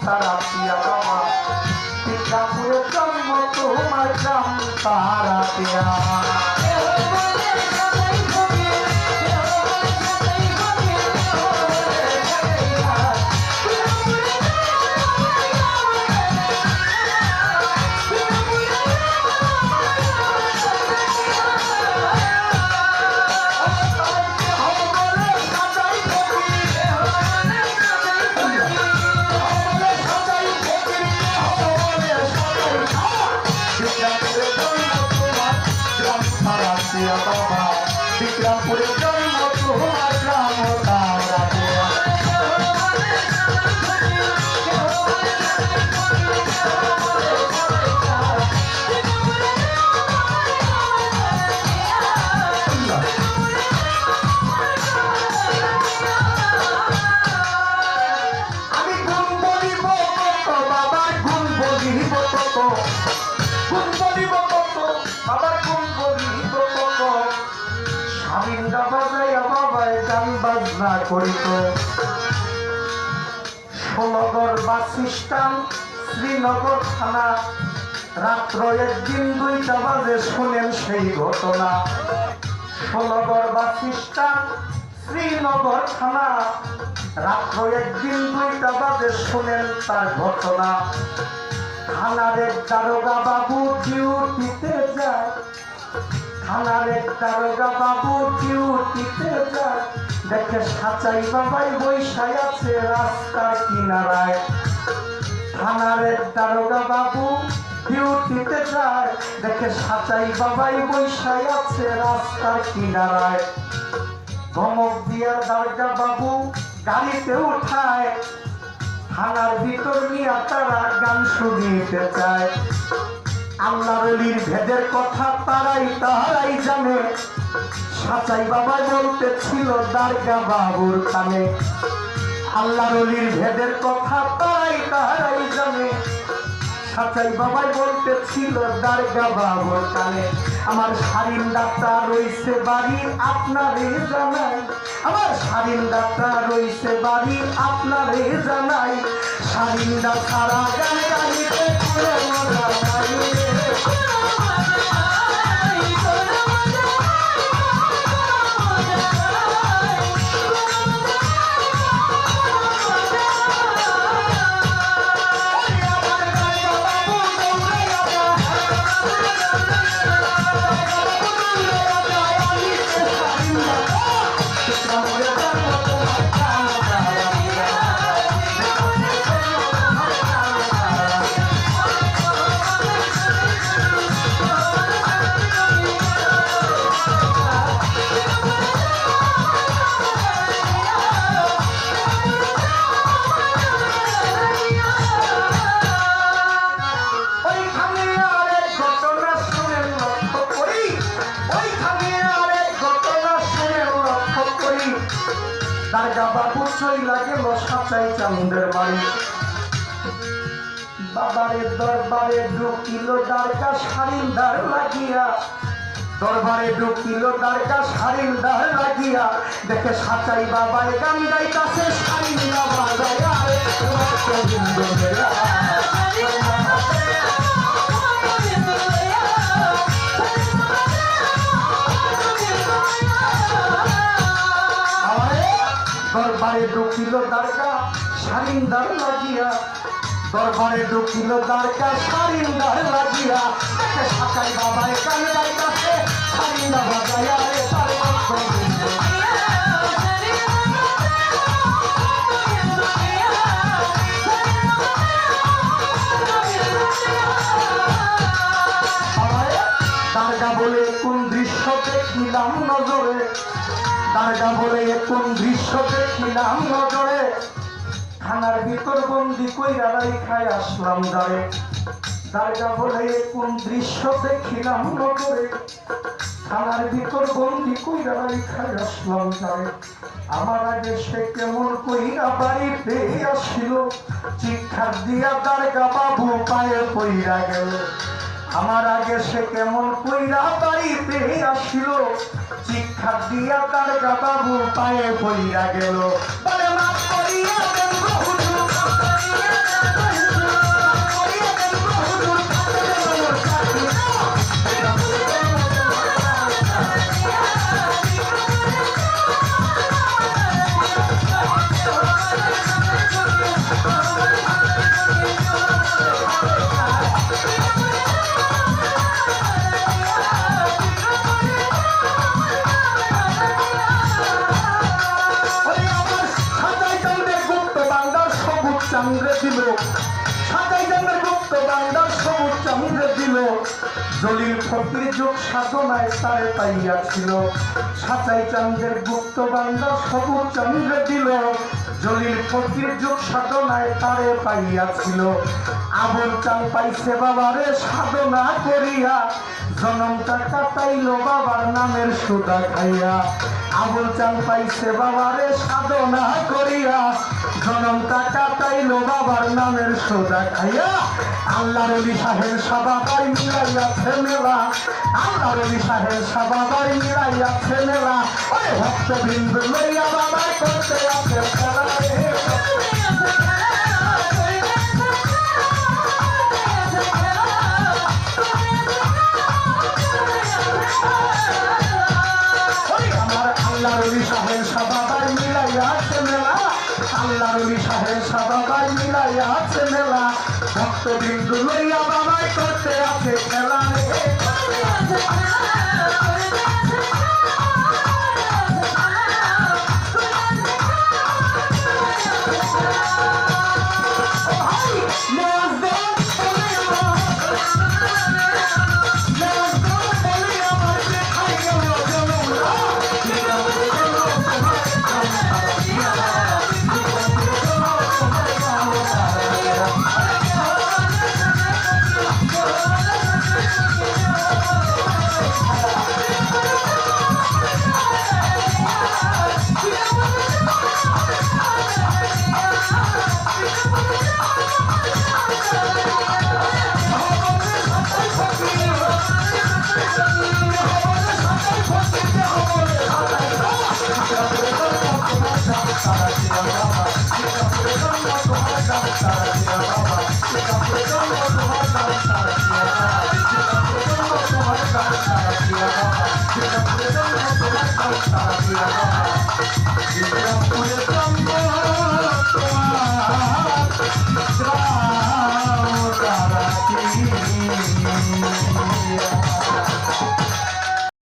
তারাতিয়া বাবা বিক্রমপুরে জন্ম তোমার গ্রাম তারাতিয়া বিক্রমপুরে জন্ম তোমার গ্রাম তারাতিয়া আমি গুণ বলিব কত বাবার গুণ বলিব কত গুণ বলিব কত বাবার গুণ বলিব কত স্বামীরা বাজাইয়া বাবায় গান বাজনা করিত ষোলগড় বাস স্ট্যান্ড শ্রীনগর থানা রাত্র একদিন 2টা বাজে শোনেন সেই ঘটনা ষোলগড় বাস স্ট্যান্ড শ্রীনগর থানা রাত্র একদিন 2টা বাজে শোনেন তার ঘটনা থানার এক দারোগা বাবু ডিউটিতে যায় থানার এক দারোগা বাবু ডিউটিতে যায় দেখে সাচাই বাবাই বৈশাই আছে রাস্তার কিনারায় থানার এক দারোগা বাবু ডিউটিতে যায় দেখে সাচাই বাবাই বৈশাই আছে রাস্তার কিনারায় ধমক দিয়া দারোগা বাবু গাড়িতে উঠায় থানার ভিতর নিয়ে তারা গান শুনিতে চায় আল্লাহর ওলির ভেদের কথা তারাই জানে সাচাই বাবা বলতেছিল দারোগা বাবুর কানে আল্লাহর ওলির ভেদের কথা তারাই জানে সাচাই বাবাই বলতেছিল দারোগা বাবুর কানে আমার সারিন্দাটা রইছে বাড়ি আপনারে জানাই আমার সারিন্দাটা রইছে বাড়ি আপনারে জানাই সারিন্দা ছাড়া গান গাইতে কোনো মজা নাই দারোগা বাবু চইলা গেল সাচাই চাঁদের বাড়ি বাবারে দরবারে ঢুকিল দারোগা সারিন্দার লাগিয়া দরবারে ঢুকিল দারোগা সারিন্দার লাগিয়া দেখে সাচাই বাবায় গান গাইতাছে সারিন্দা বাজায়া দরবারে ঢুকিল দারোগা সারিন্দার লাগিয়া দরবারে ঢুকিল দারোগা সারিন্দার লাগিয়া দেখে সাচাই বাবায় গান গাইতাছে সারিন্দা বাজায়া রে তার দারোগা বলে কোন দৃশ্য দেখিলাম নজরে দারোগা বলে কোন দৃশ্য দেখিলাম নজরে থানার ভিতর বন্দি কইরা রাইখায় আসলাম যারে দারোগা বলে কোন দৃশ্য দেখিলাম নজরে থানার ভিতর বন্দি কইরা রাইখায় আসলাম যারে আমার আগে সে কেমন কইরা বাড়িতে আসিল চিৎকার দিয়া দারোগা বাবু পায়ে পইরা গেল আমার আগে সে কেমন কইরা বাড়িতে আসিল চিৎকার দিয়া দারোগা বাবু পায়ে পইরা গেল বলে মাফ করিয়া দেন হুজুর সাজাই জন্মের গুপ্ত বান্দার সবুজ চাঁদে দিল জলিল ফকির যোগ সাধনায় তারে পাইয়াছিল সাজাই চাঁদের গুপ্ত বান্দার সবুজ চাঁদে দিল জলিল ফকির যোগ সাধনায় তারে পাইয়াছিল আবুল চাঁদ পাইছে বাবারে সাধনা করিয়া জনমটা কাটাইল বাবার নামের সুদা খাইয়া আবুল চাঁদ পাইছে বাবারে সাধনা করিয়া জনমটা কাটাইল বাবার নামের সুদা খাইয়া আল্লাহর ওলি সাহেব সাবাবাই মিলাইয়াছে মেলা আল্লাহর ওলি সাহেব সাবাবাই মিলাইয়াছে মেলা ওই ভক্তবৃন্দ লইয়া বাবা করতে আছে খেলা আল্লাহর ওলি সাহেব সাবাবাই মিলাইয়াছে মেলা আল্লাহর ওলি সাহেব সাবাবাই মিলাইয়াছে মেলা ভক্তবৃন্দ লইয়া বাবাই করতে আছে খেলা Yeah.